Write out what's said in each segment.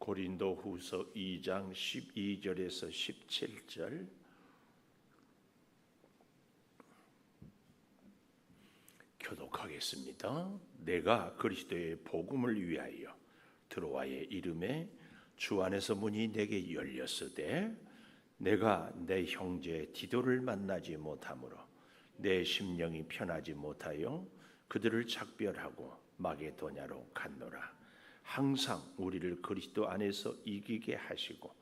고린도후서 2장 12절에서 17절 교독하겠습니다. 내가 그리스도의 복음을 위하여 드로아의 이름에 주 안에서 문이 내게 열렸으되 내가 내 형제 디도를 만나지 못하므로 내 심령이 편하지 못하여 그들을 작별하고 마게도냐로 갔노라. 항상 우리를 그리스도 안에서 이기게 하시고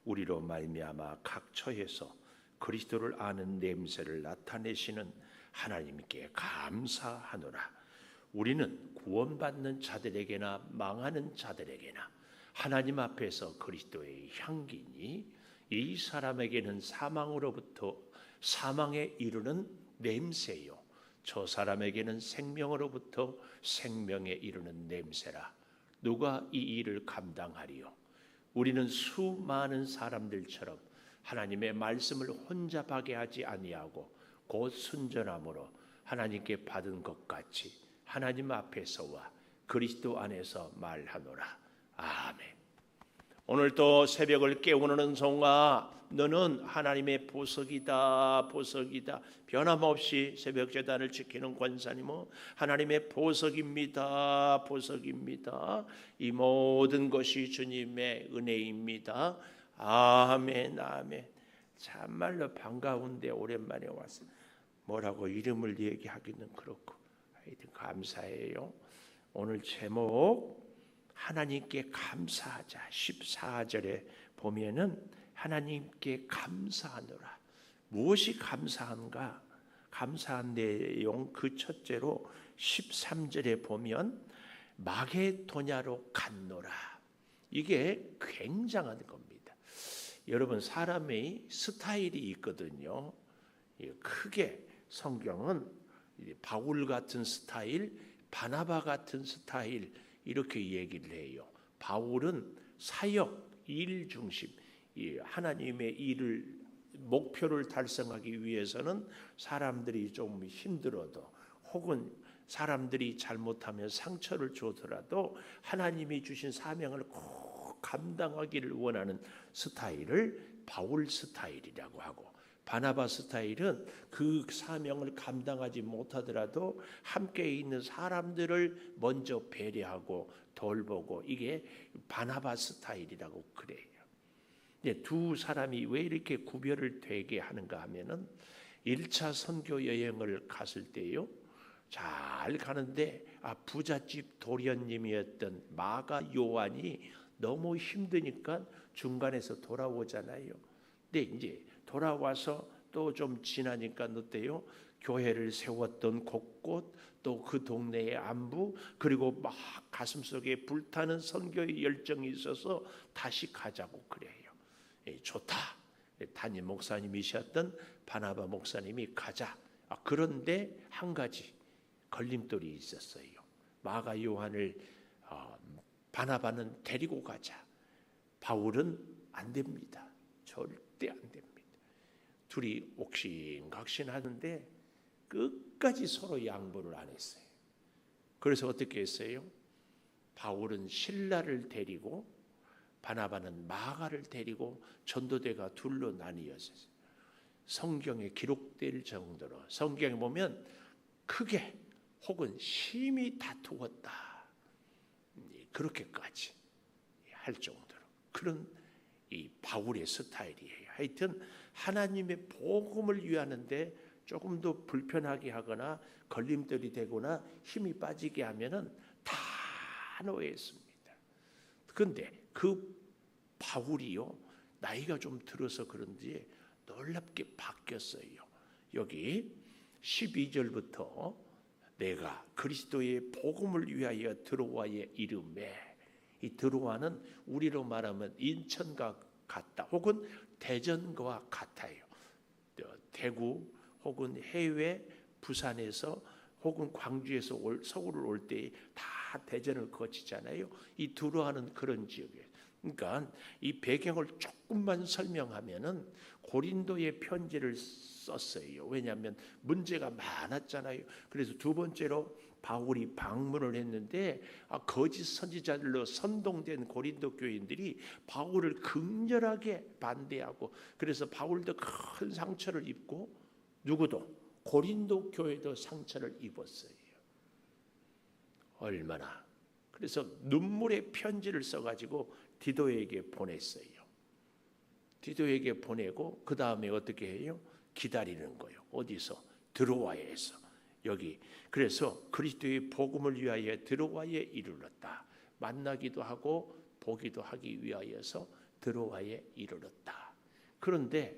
우리로 말미암아 각 처에서 그리스도를 아는 냄새를 나타내시는 하나님께 감사하노라. 우리는 구원받는 자들에게나 망하는 자들에게나 하나님 앞에서 그리스도의 향기니 이 사람에게는 사망으로부터 사망에 이르는 냄새요 저 사람에게는 생명으로부터 생명에 이르는 냄새라. 누가 이 일을 감당하리요? 우리는 수많은 사람들처럼 하나님의 말씀을 혼잡하게 하지 아니하고 곧 순전함으로 하나님께 받은 것 같이 하나님 앞에서와 그리스도 안에서 말하노라. 아멘. 오늘 또 새벽을 깨우는 은총아, 너는 하나님의 보석이다, 보석이다. 변함없이 새벽 제단을 지키는 권사님은 하나님의 보석입니다, 보석입니다. 이 모든 것이 주님의 은혜입니다. 아멘, 아멘. 참말로 반가운데 오랜만에 와서 뭐라고 이름을 얘기하기는 그렇고 하여튼 감사해요. 오늘 제목 하나님께 감사하자. 14절에 보면은 하나님께 감사하노라. 무엇이 감사한가? 감사한 내용 그 첫째로 13절에 보면 마게도냐로 갔노라. 이게 굉장한 겁니다. 여러분, 사람의 스타일이 있거든요. 크게 성경은 바울 같은 스타일, 바나바 같은 스타일 이렇게 얘기를 해요. 바울은 사역, 일 중심, 하나님의 일을 목표를 달성하기 위해서는 사람들이 좀 힘들어도 혹은 사람들이 잘못하면 상처를 주더라도 하나님이 주신 사명을 꼭 감당하기를 원하는 스타일을 바울 스타일이라고 하고, 바나바 스타일은 그 사명을 감당하지 못하더라도 함께 있는 사람들을 먼저 배려하고 돌보고, 이게 바나바 스타일이라고 그래요. 두 사람이 왜 이렇게 구별을 되게 하는가 하면은 1차 선교 여행을 갔을 때요, 잘 가는데 부잣집 도련님이었던 마가 요한이 너무 힘드니까 중간에서 돌아오잖아요. 근데 이제 돌아와서 또 좀 지나니까 어때요? 교회를 세웠던 곳곳, 또 그 동네의 안부, 그리고 막 가슴속에 불타는 선교의 열정이 있어서 다시 가자고 그래요. 좋다. 담임 목사님이셨던 바나바 목사님이 가자. 그런데 한 가지 걸림돌이 있었어요. 마가 요한을 바나바는 데리고 가자. 바울은 안 됩니다. 절대 안 됩니다. 둘이 옥신각신하는데 끝까지 서로 양보를 안 했어요. 그래서 어떻게 했어요? 바울은 실라를 데리고 바나바는 마가를 데리고 전도대가 둘로 나뉘었어요. 성경에 기록될 정도로 성경에 보면 크게 혹은 심히 다투었다, 그렇게까지 할 정도로 그런 이 바울의 스타일이에요. 하여튼 하나님의 복음을 위하는데 조금 더 불편하게 하거나 걸림돌이 되거나 힘이 빠지게 하면은 다 노예했습니다. 그런데 그 바울이요, 나이가 좀 들어서 그런지 놀랍게 바뀌었어요. 여기 12절부터 내가 그리스도의 복음을 위하여 드로아의 이름에, 이 드로아는 우리로 말하면 인천과 같다 혹은 대전과 같아요. 대구 혹은 해외 부산에서 혹은 광주에서 서울을 올 때 다 대전을 거치잖아요. 이 드로아는 그런 지역이에요. 그러니까 이 배경을 조금만 설명하면은 고린도의 편지를 썼어요. 왜냐하면 문제가 많았잖아요. 그래서 두 번째로 바울이 방문을 했는데 거짓 선지자들로 선동된 고린도 교인들이 바울을 극렬하게 반대하고, 그래서 바울도 큰 상처를 입고 누구도 고린도 교회도 상처를 입었어요. 얼마나. 그래서 눈물의 편지를 써가지고 디도에게 보냈어요. 디도에게 보내고 그 다음에 어떻게 해요? 기다리는 거예요. 어디서? 드로아에서. 여기. 그래서 그리스도의 복음을 위하여 드로아에 이르렀다. 만나기도 하고 보기도 하기 위하여서 드로아에 이르렀다. 그런데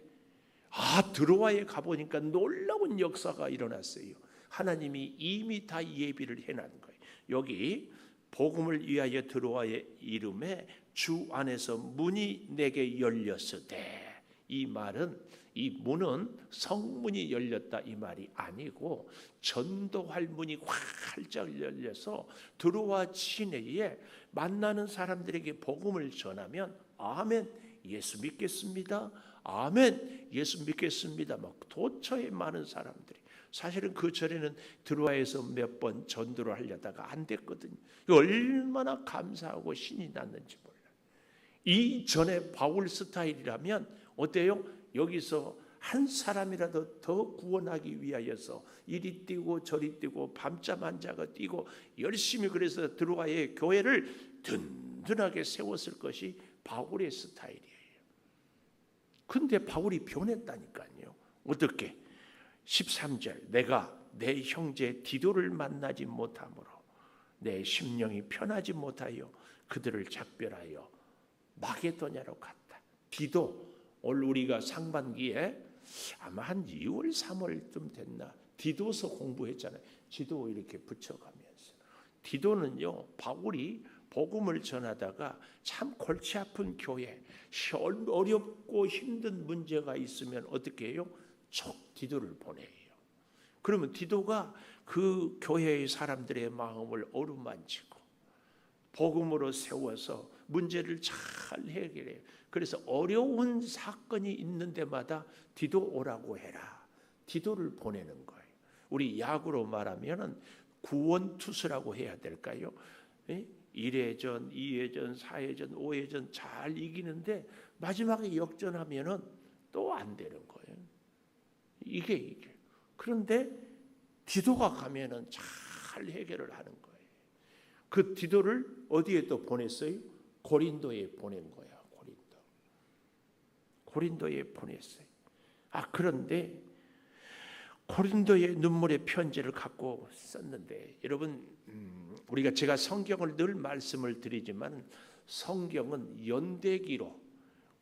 드로아에 가보니까 놀라운 역사가 일어났어요. 하나님이 이미 다 예비를 해놓은 거예요. 여기 복음을 위하여 드로아에 이름에 주 안에서 문이 내게 열렸으되, 이 말은, 이 문은 성문이 열렸다 이 말이 아니고 전도할 문이 활짝 열려서 드로아 시내에 만나는 사람들에게 복음을 전하면 아멘 예수 믿겠습니다, 아멘 예수 믿겠습니다 막 도처에 많은 사람들이, 사실은 그 전에는 드로아에서 몇 번 전도를 하려다가 안 됐거든요. 얼마나 감사하고 신이 났는지 몰라요. 이 전에 바울 스타일이라면 어때요? 여기서 한 사람이라도 더 구원하기 위하여서 이리 뛰고 저리 뛰고 밤잠 안 자고 뛰고 열심히, 그래서 드로아의 교회를 든든하게 세웠을 것이 바울의 스타일이에요. 근데 바울이 변했다니까요. 어떻게? 13절, 내가 내 형제 디도를 만나지 못하므로 내 심령이 편하지 못하여 그들을 작별하여 마게도냐로 갔다. 디도, 오늘 우리가 상반기에 아마 한 2월 3월쯤 됐나 디도서 공부했잖아요. 디도 이렇게 붙여가면서. 디도는요, 바울이 복음을 전하다가 참 골치 아픈 교회, 어렵고 힘든 문제가 있으면 어떻게 해요? 디도를 보내요. 그러면 디도가 그 교회의 사람들의 마음을 어루만지고 복음으로 세워서 문제를 잘 해결해요. 그래서 어려운 사건이 있는 데마다 디도 오라고 해라. 디도를 보내는 거예요. 우리 야구로 말하면 구원투수라고 해야 될까요? 1회전, 2회전, 4회전, 5회전 잘 이기는데 마지막에 역전하면 또 안 되는 거예요. 이게. 그런데 디도가 가면은 잘 해결을 하는 거예요. 그 디도를 어디에 또 보냈어요? 고린도에 보낸 거야. 고린도에 보냈어요. 그런데 고린도의 눈물의 편지를 갖고 썼는데, 여러분, 우리가 제가 성경을 늘 말씀을 드리지만 성경은 연대기로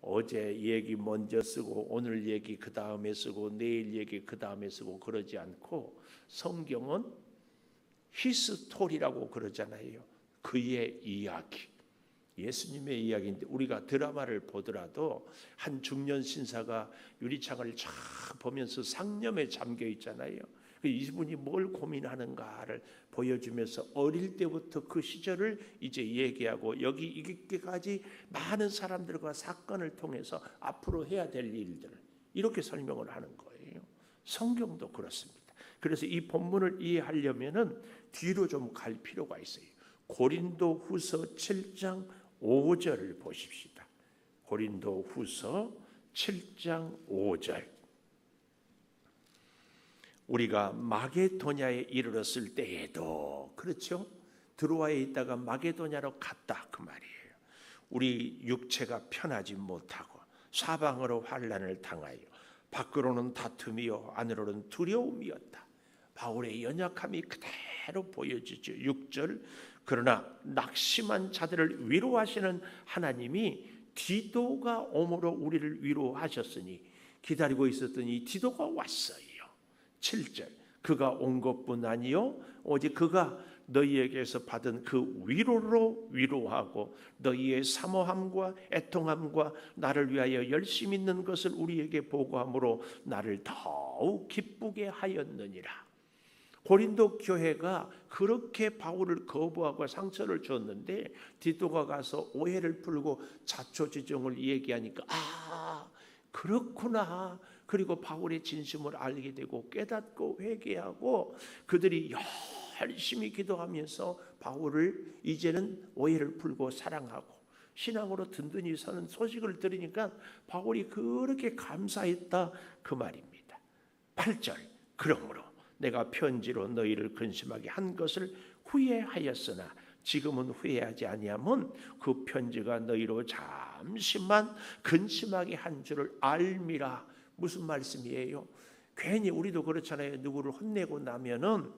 어제 얘기 먼저 쓰고 오늘 얘기 그 다음에 쓰고 내일 얘기 그 다음에 쓰고 그러지 않고, 성경은 히스토리라고 그러잖아요. 그의 이야기, 예수님의 이야기인데, 우리가 드라마를 보더라도 한 중년 신사가 유리창을 쫙 보면서 상념에 잠겨 있잖아요. 이분이 뭘 고민하는가를 보여주면서 어릴 때부터 그 시절을 이제 얘기하고, 여기 이기까지 많은 사람들과 사건을 통해서 앞으로 해야 될 일들을 이렇게 설명을 하는 거예요. 성경도 그렇습니다. 그래서 이 본문을 이해하려면은 뒤로 좀 갈 필요가 있어요. 고린도 후서 7장 5절을 보십시다. 고린도 후서 7장 5절. 우리가 마게도냐에 이르렀을 때에도, 그렇죠? 드로아에 있다가 마게도냐로 갔다 그 말이에요. 우리 육체가 편하지 못하고 사방으로 환난을 당하여 밖으로는 다툼이요 안으로는 두려움이었다. 바울의 연약함이 그대로 보여지죠. 6절, 그러나 낙심한 자들을 위로하시는 하나님이 디도가 오므로 우리를 위로하셨으니 기다리고 있었던 이 디도가 왔어요. 7절, 그가 온 것뿐 아니요 오직 그가 너희에게서 받은 그 위로로 위로하고 너희의 사모함과 애통함과 나를 위하여 열심 있는 것을 우리에게 보고함으로 나를 더욱 기쁘게 하였느니라. 고린도 교회가 그렇게 바울을 거부하고 상처를 줬는데 디도가 가서 오해를 풀고 자초지종을 얘기하니까 그렇구나. 그리고 바울의 진심을 알게 되고 깨닫고 회개하고 그들이 열심히 기도하면서 바울을 이제는 오해를 풀고 사랑하고 신앙으로 든든히 서는 소식을 들으니까 바울이 그렇게 감사했다 그 말입니다. 8절 그러므로 내가 편지로 너희를 근심하게 한 것을 후회하였으나 지금은 후회하지 아니하면 그 편지가 너희로 잠시만 근심하게 한 줄을 알미라. 무슨 말씀이에요? 괜히 우리도 그렇잖아요. 누구를 혼내고 나면은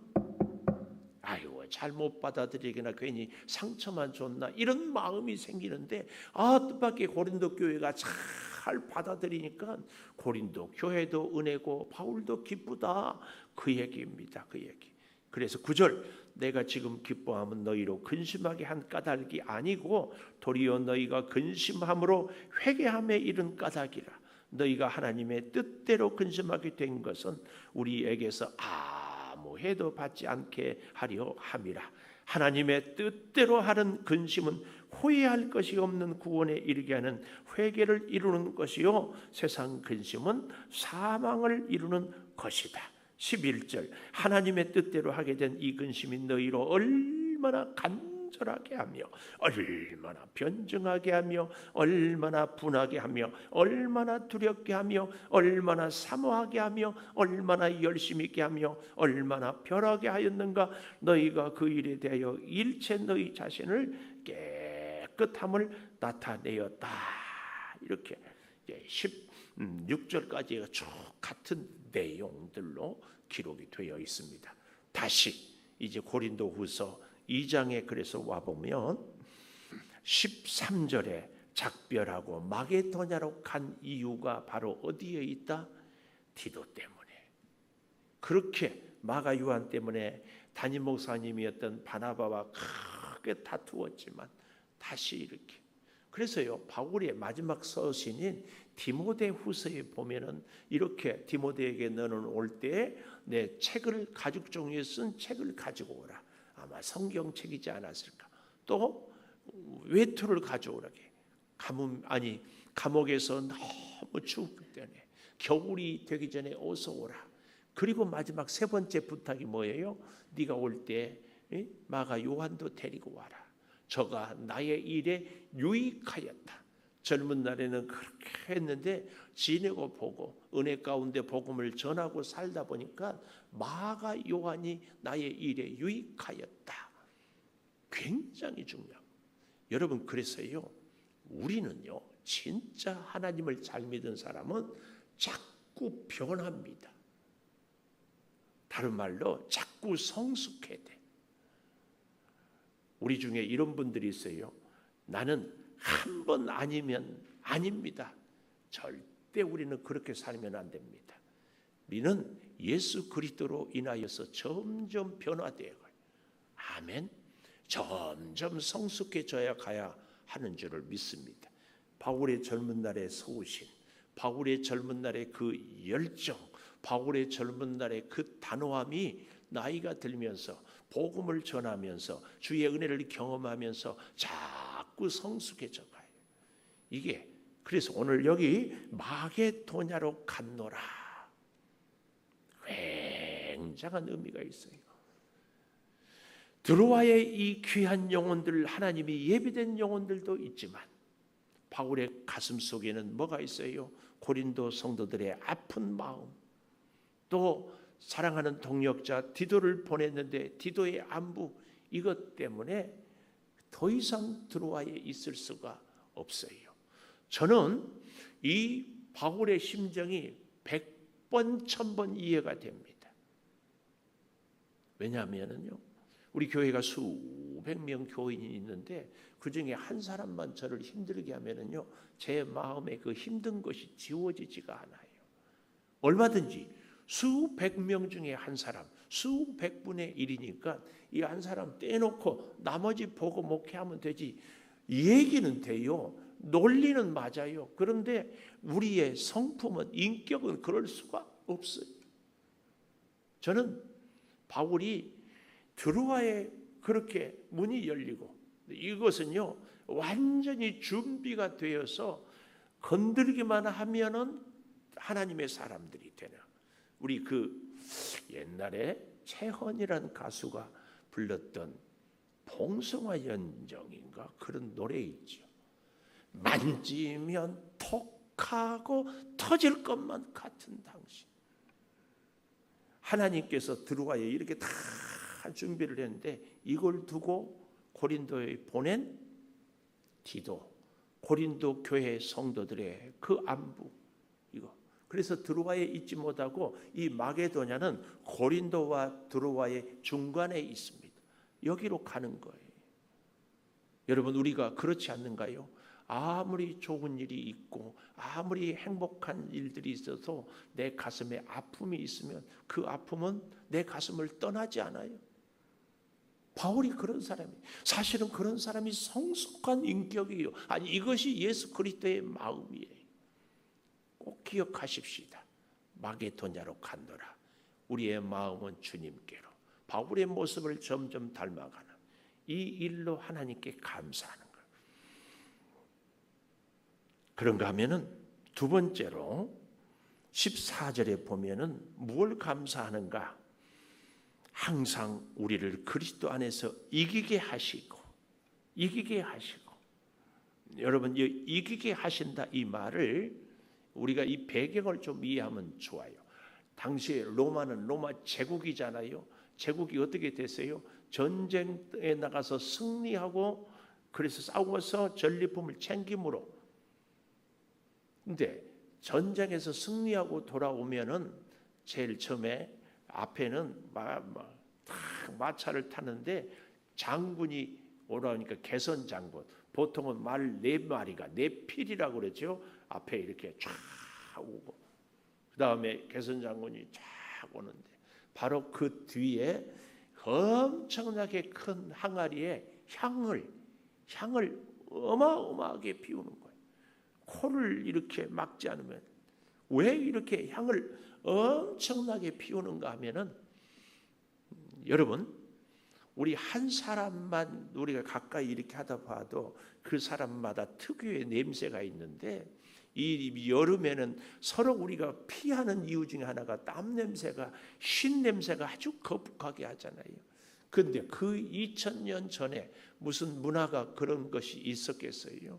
아유 잘못 받아들이거나 괜히 상처만 줬나 이런 마음이 생기는데 뜻밖의 고린도 교회가 잘 받아들이니까 고린도 교회도 은혜고 바울도 기쁘다 그 얘기입니다. 그 얘기. 그래서 9절 내가 지금 기뻐함은 너희로 근심하게 한 까닭이 아니고 도리어 너희가 근심함으로 회개함에 이른 까닭이라. 너희가 하나님의 뜻대로 근심하게 된 것은 우리에게서 아무 해도 받지 않게 하려 함이라. 하나님의 뜻대로 하는 근심은 후회할 것이 없는 구원에 이르게 하는 회개를 이루는 것이요 세상 근심은 사망을 이루는 것이다. 11절 하나님의 뜻대로 하게 된 이 근심이 너희로 얼마나 간절하게 하며 얼마나 변증하게 하며 얼마나 분하게 하며 얼마나 두렵게 하며 얼마나 사모하게 하며 얼마나 열심히 있게 하며 얼마나 벼락게 하였는가. 너희가 그 일에 대하여 일체 너희 자신을 깨끗함을 나타내었다. 이렇게 16절까지가 쭉 같은 내용들로 기록이 되어 있습니다. 다시 이제 고린도후서 2장에 그래서 와보면 13절에 작별하고 마게도냐로 간 이유가 바로 어디에 있다? 디도 때문에. 그렇게 마가 요한 때문에 담임 목사님이었던 바나바와 크게 다투었지만 다시 이렇게. 그래서요 바울의 마지막 서신인 디모데후서에 보면은 이렇게 디모데에게 너는 올 때 내 책을 가죽 종이에 쓴 책을 가지고 오라. 아마 성경책이지 않았을까. 또 외투를 가져오라게. 감옥에서 너무 추웠기 때문에 겨울이 되기 전에 어서 오라. 그리고 마지막 세 번째 부탁이 뭐예요? 네가 올 때 마가 요한도 데리고 와라. 저가 나의 일에 유익하였다. 젊은 날에는 그렇게 했는데 지내고 보고 은혜 가운데 복음을 전하고 살다 보니까 마가 요한이 나의 일에 유익하였다. 굉장히 중요합니다. 여러분 그래서요 우리는요 진짜 하나님을 잘 믿은 사람은 자꾸 변합니다. 다른 말로 자꾸 성숙해야 돼. 우리 중에 이런 분들이 있어요. 나는 한 번 아니면 아닙니다. 절대 우리는 그렇게 살면 안 됩니다. 우리는 예수 그리스도로 인하여서 점점 변화되어요. 아멘. 점점 성숙해져야 가야 하는 줄을 믿습니다. 바울의 젊은 날의 소신, 바울의 젊은 날의 그 열정, 바울의 젊은 날의 그 단호함이 나이가 들면서 복음을 전하면서 주의 은혜를 경험하면서 자꾸 성숙해져 가요. 이게 그래서 오늘 여기 마게도냐로 갔노라. 굉장한 의미가 있어요. 드로아의 이 귀한 영혼들, 하나님이 예비된 영혼들도 있지만 바울의 가슴 속에는 뭐가 있어요? 고린도 성도들의 아픈 마음, 또 사랑하는 동역자 디도를 보냈는데 디도의 안부, 이것 때문에 더 이상 드로아에 있을 수가 없어요. 저는 이 바울의 심정이 100번 1000번 이해가 됩니다. 왜냐하면요 우리 교회가 수백 명 교인이 있는데 그 중에 한 사람만 저를 힘들게 하면요 제 마음에 그 힘든 것이 지워지지가 않아요. 얼마든지 수백 명 중에 한 사람, 수백 분의 1이니까 이 한 사람 떼놓고 나머지 보고 목회하면 되지. 이 얘기는 돼요. 논리는 맞아요. 그런데 우리의 성품은, 인격은 그럴 수가 없어요. 저는 바울이 드로아에 그렇게 문이 열리고 이것은요 완전히 준비가 되어서 건드리기만 하면은 하나님의 사람들이 되는. 우리 그 옛날에 채헌이라는 가수가 불렀던 봉성화 연정인가 그런 노래 있죠. 만지면 톡하고 터질 것만 같은 당신. 하나님께서 들어와요. 이렇게 다 준비를 했는데 이걸 두고 고린도에 보낸 디도, 고린도 교회 성도들의 그 안부 이거. 그래서 드로아에 있지 못하고 이 마게도냐는 고린도와 드로아의 중간에 있습니다. 여기로 가는 거예요. 여러분 우리가 그렇지 않는가요? 아무리 좋은 일이 있고 아무리 행복한 일들이 있어서 내 가슴에 아픔이 있으면 그 아픔은 내 가슴을 떠나지 않아요. 바울이 그런 사람이에요. 사실은 그런 사람이 성숙한 인격이에요. 아니 이것이 예수 그리스도의 마음이에요. 꼭 기억하십시다. 마게도냐로 간도라. 우리의 마음은 주님께로. 바울의 모습을 점점 닮아가는 이 일로 하나님께 감사하는 거예요. 그런가 하면은 두 번째로 14절에 보면은 뭘 감사하는가? 항상 우리를 그리스도 안에서 이기게 하시고 여러분 이기게 하신다 이 말을 우리가 이 배경을 좀 이해하면 좋아요. 당시에 로마는 로마 제국이잖아요. 제국이 어떻게 됐어요? 전쟁에 나가서 승리하고 그래서 싸워서 전리품을 챙김으로. 근데 전쟁에서 승리하고 돌아오면은 제일 처음에 앞에는 마차를 타는데 장군이 오라니까 개선 장군. 보통은 말 4마리가 4필이라고 그러죠. 앞에 이렇게 쫙 오고 그 다음에 개선 장군이 쫙 오는데 바로 그 뒤에 엄청나게 큰 항아리에 향을 어마어마하게 피우는 거예요. 코를 이렇게 막지 않으면. 왜 이렇게 향을 엄청나게 피우는가 하면은 여러분 우리 한 사람만 우리가 가까이 이렇게 하다 봐도 그 사람마다 특유의 냄새가 있는데 이 여름에는 서로 우리가 피하는 이유 중에 하나가 땀 냄새가 쉰 냄새가 아주 거북하게 하잖아요. 그런데 그 2000년 전에 무슨 문화가 그런 것이 있었겠어요?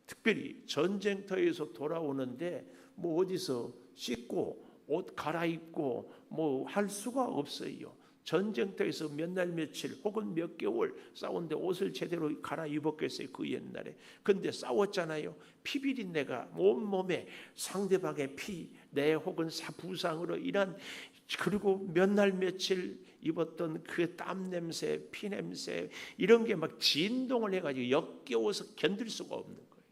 특별히 전쟁터에서 돌아오는데 뭐 어디서 씻고 옷 갈아입고 뭐 할 수가 없어요. 전쟁터에서 몇 날 며칠 혹은 몇 개월 싸운데 옷을 제대로 갈아입었겠어요 그 옛날에. 근데 싸웠잖아요. 피비린내가 온몸에 상대방의 피, 내 혹은 부상으로 인한 그리고 몇 날 며칠 입었던 그 땀 냄새, 피 냄새 이런 게 막 진동을 해가지고 역겨워서 견딜 수가 없는 거예요.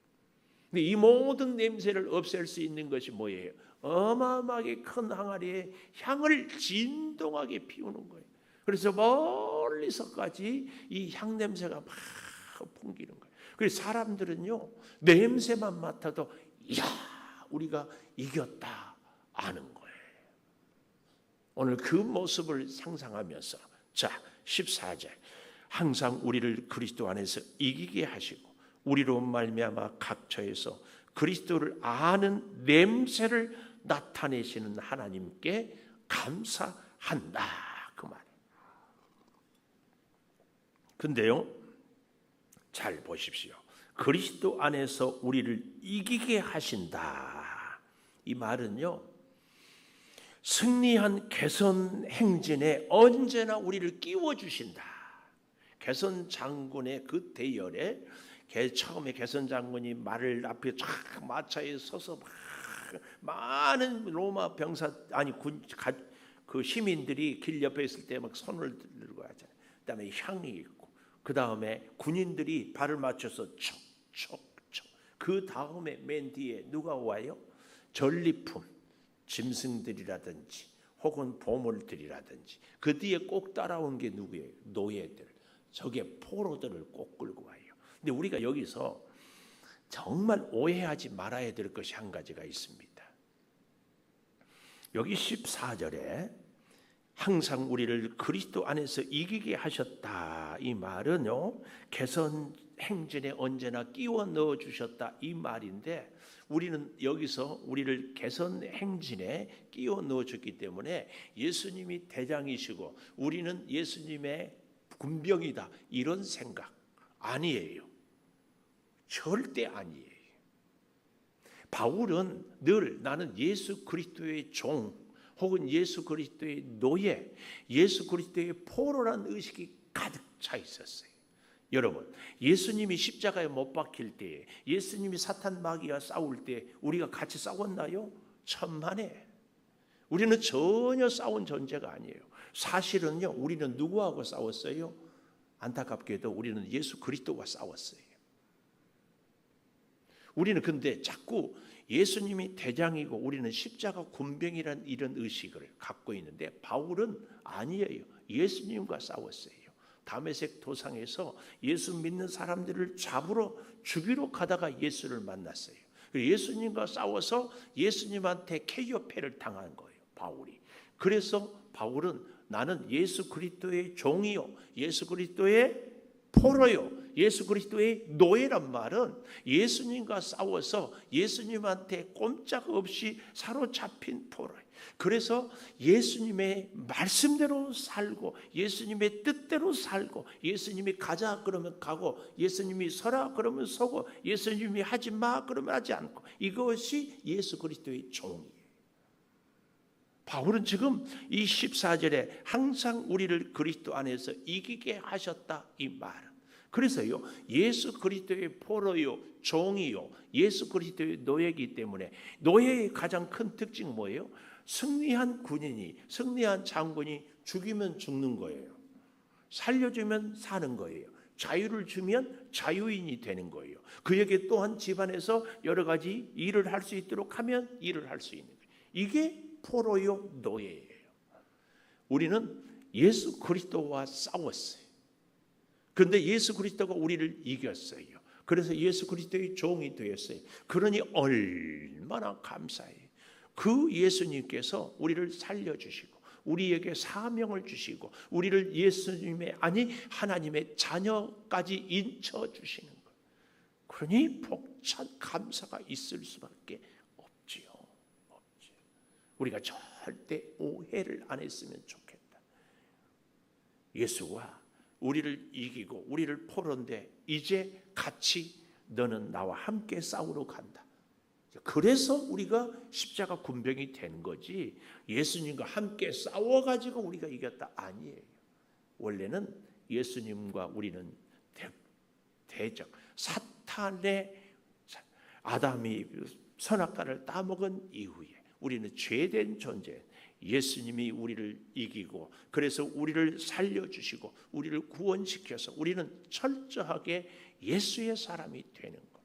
근데 이 모든 냄새를 없앨 수 있는 것이 뭐예요? 어마어마하게 큰 항아리에 향을 진동하게 피우는 거예요. 그래서 멀리서까지 이 향 냄새가 막 풍기는 거예요. 그래서 사람들은요 냄새만 맡아도 이야 우리가 이겼다 아는 거예요. 오늘 그 모습을 상상하면서 자 14절 항상 우리를 그리스도 안에서 이기게 하시고 우리로 말미암아 각처에서 그리스도를 아는 냄새를 나타내시는 하나님께 감사한다 그 말이에요. 근데요 잘 보십시오. 그리스도 안에서 우리를 이기게 하신다 이 말은요 승리한 개선 행진에 언제나 우리를 끼워주신다. 개선 장군의 그 대열에 처음에 개선 장군이 말을 앞에 쫙 마차에 서서 막 많은 로마 병사 그 시민들이 길 옆에 있을 때 막 손을 들고 하잖아요. 그다음에 향이 있고 그 다음에 군인들이 발을 맞춰서 촉촉촉 그 다음에 맨 뒤에 누가 와요? 전리품 짐승들이라든지 혹은 보물들이라든지 그 뒤에 꼭 따라온 게 누구예요? 노예들. 저게 포로들을 꼭 끌고 와요. 근데 우리가 여기서 정말 오해하지 말아야 될 것이 한 가지가 있습니다. 여기 14절에 항상 우리를 그리스도 안에서 이기게 하셨다 이 말은요 개선 행진에 언제나 끼워 넣어 주셨다 이 말인데 우리는 여기서 우리를 개선 행진에 끼워 넣어 줬기 때문에 예수님이 대장이시고 우리는 예수님의 군병이다 이런 생각 아니에요. 절대 아니에요. 바울은 늘 나는 예수 그리스도의 종 혹은 예수 그리스도의 노예, 예수 그리스도의 포로라는 의식이 가득 차 있었어요. 여러분, 예수님이 십자가에 못 박힐 때, 예수님이 사탄 마귀와 싸울 때 우리가 같이 싸웠나요? 천만에. 우리는 전혀 싸운 존재가 아니에요. 사실은요, 우리는 누구하고 싸웠어요? 안타깝게도 우리는 예수 그리스도와 싸웠어요. 우리는 근데 자꾸 예수님이 대장이고 우리는 십자가 군병이라는 이런 의식을 갖고 있는데 바울은 아니에요. 예수님과 싸웠어요. 다메섹 도상에서 예수 믿는 사람들을 잡으러 죽이러 가다가 예수를 만났어요. 예수님과 싸워서 예수님한테 KO패를 당한 거예요. 바울이. 그래서 바울은 나는 예수 그리스도의 종이요, 예수 그리스도의 포로요, 예수 그리스도의 노예란 말은 예수님과 싸워서 예수님한테 꼼짝없이 사로잡힌 포로예요. 그래서 예수님의 말씀대로 살고 예수님의 뜻대로 살고 예수님이 가자 그러면 가고 예수님이 서라 그러면 서고 예수님이 하지 마 그러면 하지 않고 이것이 예수 그리스도의 종이에요. 바울은 지금 이 14절에 항상 우리를 그리스도 안에서 이기게 하셨다 이 말은. 그래서요 예수 그리스도의 포로요 종이요 예수 그리스도의 노예이기 때문에 노예의 가장 큰 특징은 뭐예요? 승리한 군인이 승리한 장군이 죽이면 죽는 거예요. 살려주면 사는 거예요. 자유를 주면 자유인이 되는 거예요. 그에게 또한 집안에서 여러 가지 일을 할 수 있도록 하면 일을 할 수 있는 거예요. 이게 포로요 노예예요. 우리는 예수 그리스도와 싸웠어요. 그런데 예수 그리스도가 우리를 이겼어요. 그래서 예수 그리스도의 종이 되었어요. 그러니 얼마나 감사해요. 그 예수님께서 우리를 살려주시고 우리에게 사명을 주시고 우리를 예수님의 아니 하나님의 자녀까지 인쳐주시는 거예요. 그러니 벅찬 감사가 있을 수밖에 없지요. 우리가 절대 오해를 안 했으면 좋겠다. 예수와 우리를 이기고 우리를 포로인데 이제 같이 너는 나와 함께 싸우러 간다. 그래서 우리가 십자가 군병이 된 거지 예수님과 함께 싸워가지고 우리가 이겼다 아니에요. 원래는 예수님과 우리는 대적 사탄의 아담이 선악과를 따먹은 이후에 우리는 죄된 존재 예수님이 우리를 이기고 그래서 우리를 살려주시고 우리를 구원시켜서 우리는 철저하게 예수의 사람이 되는 것.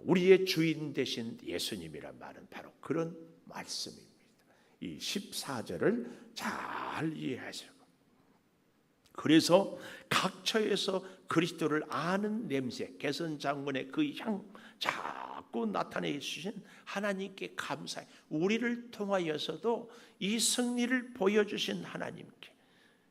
우리의 주인 되신 예수님이란 말은 바로 그런 말씀입니다. 이 14절을 잘 이해하시고 그래서 각 처에서 그리스도를 아는 냄새 개선 장군의 그 향 자꾸 나타내 주신 하나님께 감사해. 우리를 통하여서도 이 승리를 보여주신 하나님께.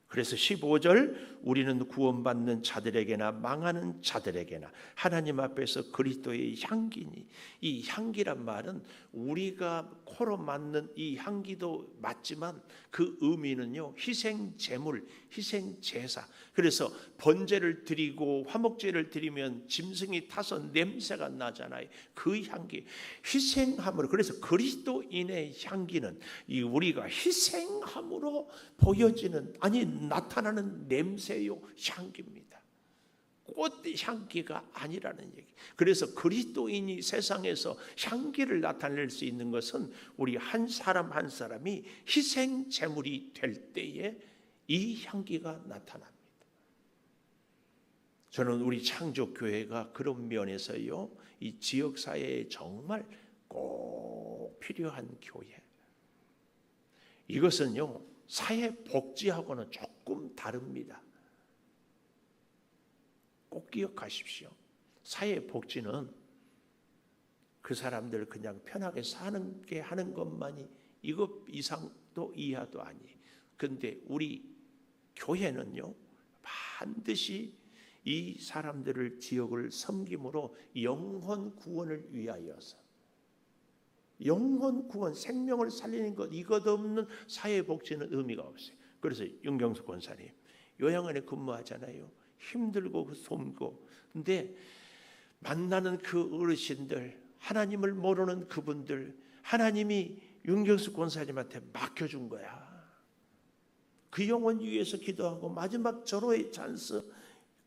그래서 15절 우리는 구원받는 자들에게나 망하는 자들에게나 하나님 앞에서 그리스도의 향기니 이 향기란 말은 우리가 코로 맡는 이 향기도 맞지만 그 의미는요 희생 제물, 희생 제사. 그래서 번제를 드리고 화목제를 드리면 짐승이 타서 냄새가 나잖아요. 그 향기 희생함으로 그래서 그리스도인의 향기는 이 우리가 희생함으로 보여지는 아니 나타나는 냄새요 향기입니다. 꽃 향기가 아니라는 얘기. 그래서 그리스도인이 세상에서 향기를 나타낼 수 있는 것은 우리 한 사람 한 사람이 희생 제물이 될 때에 이 향기가 나타납니다. 저는 우리 창조교회가 그런 면에서요 이 지역사회에 정말 꼭 필요한 교회. 이것은요 사회복지하고는 조금 다릅니다. 꼭 기억하십시오. 사회복지는 그 사람들 그냥 편하게 사는 게 하는 것만이 이것 이상도 이하도 아니에요. 그런데 우리 교회는요 반드시 이 사람들을 지역을 섬김으로 영혼 구원을 위하여서 영혼 구원, 생명을 살리는 것 이것 없는 사회복지는 의미가 없어요. 그래서 윤경수 권사님 요양원에 근무하잖아요. 힘들고 돕고. 근데 만나는 그 어르신들, 하나님을 모르는 그분들, 하나님이 윤경수 권사님한테 맡겨준 거야. 그 영혼 위해서 기도하고 마지막 절호의 찬스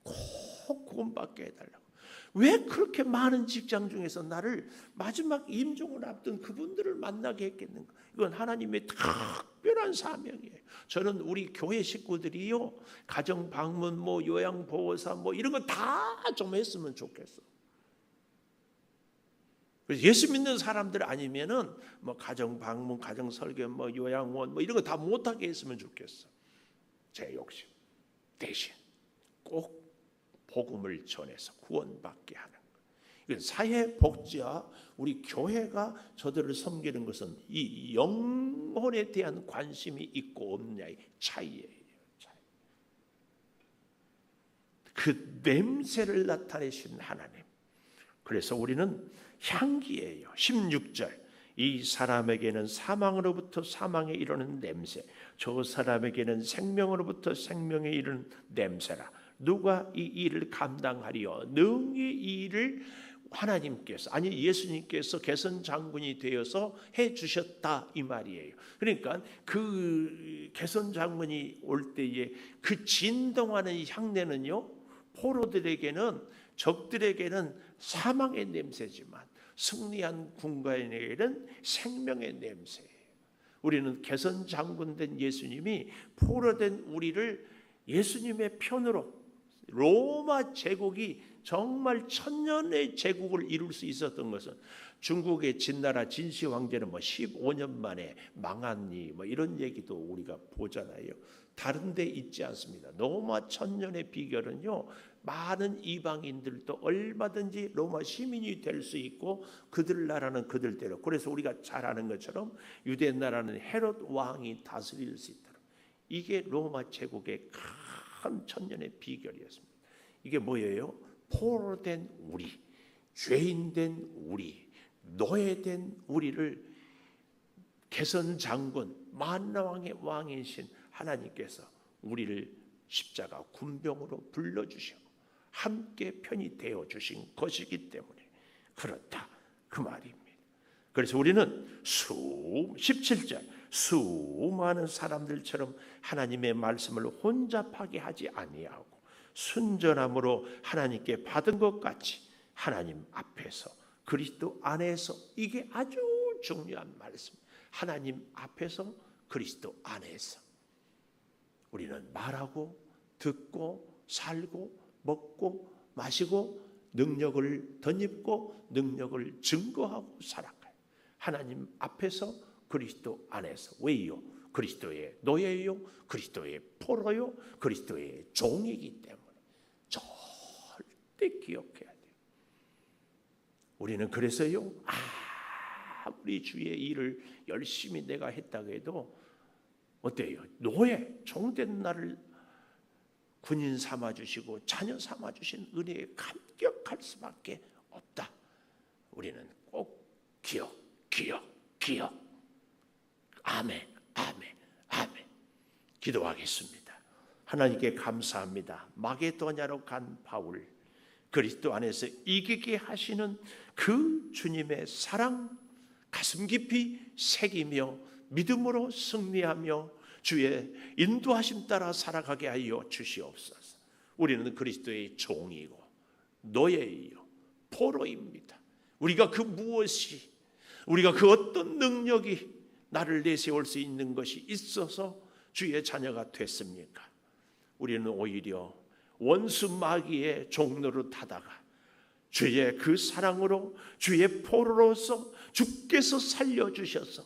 꼭 구원받게 해달라고. 왜 그렇게 많은 직장 중에서 나를 마지막 임종을 앞둔 그분들을 만나게 했겠는가? 이건 하나님의 특별한 사명이에요. 저는 우리 교회 식구들이요, 가정 방문, 요양보호사 이런 거 다 좀 했으면 좋겠어. 그래서 예수 믿는 사람들 아니면은 가정 방문, 가정 설계, 요양원 이런 거 다 못하게 했으면 좋겠어. 제 욕심 대신 꼭 복음을 전해서 구원받게 하는 것. 이건 사회복지와 우리 교회가 저들을 섬기는 것은 이 영혼에 대한 관심이 있고 없느냐의 차이예요. 그 냄새를 나타내신 하나님. 그래서 우리는 향기예요. 16절, 이 사람에게는 사망으로부터 사망에 이르는 냄새, 저 사람에게는 생명으로부터 생명에 이르는 냄새라. 누가 이 일을 감당하리요? 능히 이 일을 하나님께서, 아니 예수님께서 개선 장군이 되어서 해 주셨다 이 말이에요. 그러니까 그 개선 장군이 올 때에 그 진동하는 향내는요, 포로들에게는, 적들에게는 사망의 냄새지만 승리한 군관에게는 생명의 냄새예요. 우리는 개선 장군 된 예수님이 포로된 우리를 예수님의 편으로, 로마 제국이 정말 천년의 제국을 이룰 수 있었던 것은, 중국의 진나라 진시 황제는 15년 만에 망하니 이런 얘기도 우리가 보잖아요. 다른 데 있지 않습니다. 로마 천년의 비결은요, 많은 이방인들도 얼마든지 로마 시민이 될 수 있고 그들 나라는 그들대로, 그래서 우리가 잘 아는 것처럼 유대 나라는 헤롯 왕이 다스릴 수 있도록, 이게 로마 제국의 큰 천년의 비결이었습니다. 이게 뭐예요? 포로된 우리, 죄인된 우리, 노예된 우리를 개선 장군, 만나왕의 왕이신 하나님께서 우리를 십자가 군병으로 불러주시고 함께 편이 되어 주신 것이기 때문에 그렇다 그 말입니다. 그래서 우리는 17절, 수많은 사람들처럼 하나님의 말씀을 혼잡하게 하지 아니하고 순전함으로 하나님께 받은 것 같이 하나님 앞에서, 그리스도 안에서, 이게 아주 중요한 말씀입니다. 하나님 앞에서, 그리스도 안에서 우리는 말하고 듣고 살고 먹고 마시고 능력을 덧입고 능력을 증거하고 살아가요. 하나님 앞에서, 그리스도 안에서. 왜요? 그리스도의 노예요, 그리스도의 포로요, 그리스도의 종이기 때문에 절대 기억해야 돼요. 우리는 그래서요, 아무리 주의 일을 열심히 내가 했다고 해도 어때요? 노예, 종된 나를 군인 삼아주시고 자녀 삼아주신 은혜에 감격할 수밖에 없다. 우리는 꼭 기억. 아멘, 아멘, 아멘. 기도하겠습니다. 하나님께 감사합니다. 마게도냐로 간 바울, 그리스도 안에서 이기게 하시는 그 주님의 사랑 가슴 깊이 새기며 믿음으로 승리하며 주의 인도하심 따라 살아가게 하여 주시옵소서. 우리는 그리스도의 종이고 노예이요 포로입니다. 우리가 그 무엇이, 우리가 그 어떤 능력이 나를 내세울 수 있는 것이 있어서 주의 자녀가 됐습니까? 우리는 오히려 원수 마귀의 종로로 타다가 주의 그 사랑으로, 주의 포로로서 주께서 살려주셔서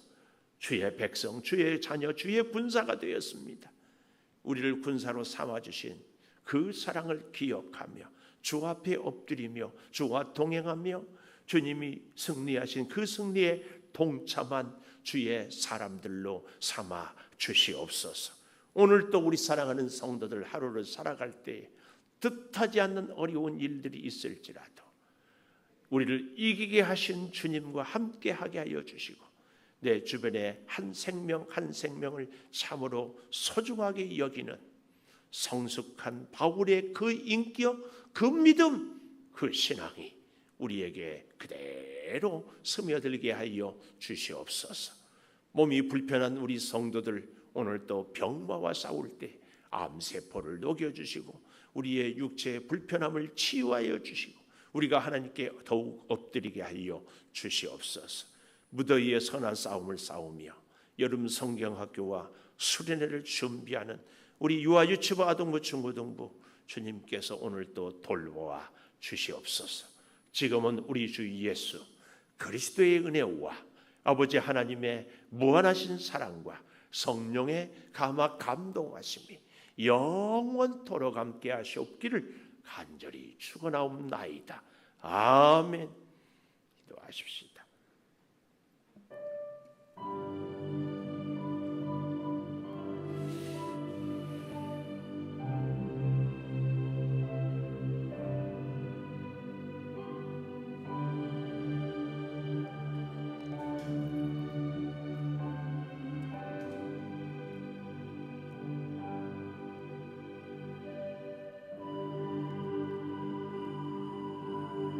주의 백성, 주의 자녀, 주의 군사가 되었습니다. 우리를 군사로 삼아주신 그 사랑을 기억하며 주 앞에 엎드리며 주와 동행하며 주님이 승리하신 그 승리에 동참한 주의 사람들로 삼아 주시옵소서. 오늘도 우리 사랑하는 성도들 하루를 살아갈 때 뜻하지 않는 어려운 일들이 있을지라도 우리를 이기게 하신 주님과 함께하게 하여 주시고 내 주변에 한 생명 한 생명을 참으로 소중하게 여기는 성숙한 바울의 그 인격, 그 믿음, 그 신앙이 우리에게 그대로 스며들게 하여 주시옵소서. 몸이 불편한 우리 성도들, 오늘 또 병마와 싸울 때 암세포를 녹여주시고 우리의 육체의 불편함을 치유하여 주시고 우리가 하나님께 더욱 엎드리게 하여 주시옵소서. 무더위의 선한 싸움을 싸우며 여름 성경학교와 수련회를 준비하는 우리 유아유치부 아동부 중고등부 주님께서 오늘 또 돌보아 주시옵소서. 지금은 우리 주 예수 그리스도의 은혜와 아버지 하나님의 무한하신 사랑과 성령의 감화 감동하심이 영원토록 함께 하시옵기를 간절히 축원하옵나이다. 아멘. 기도하십시오.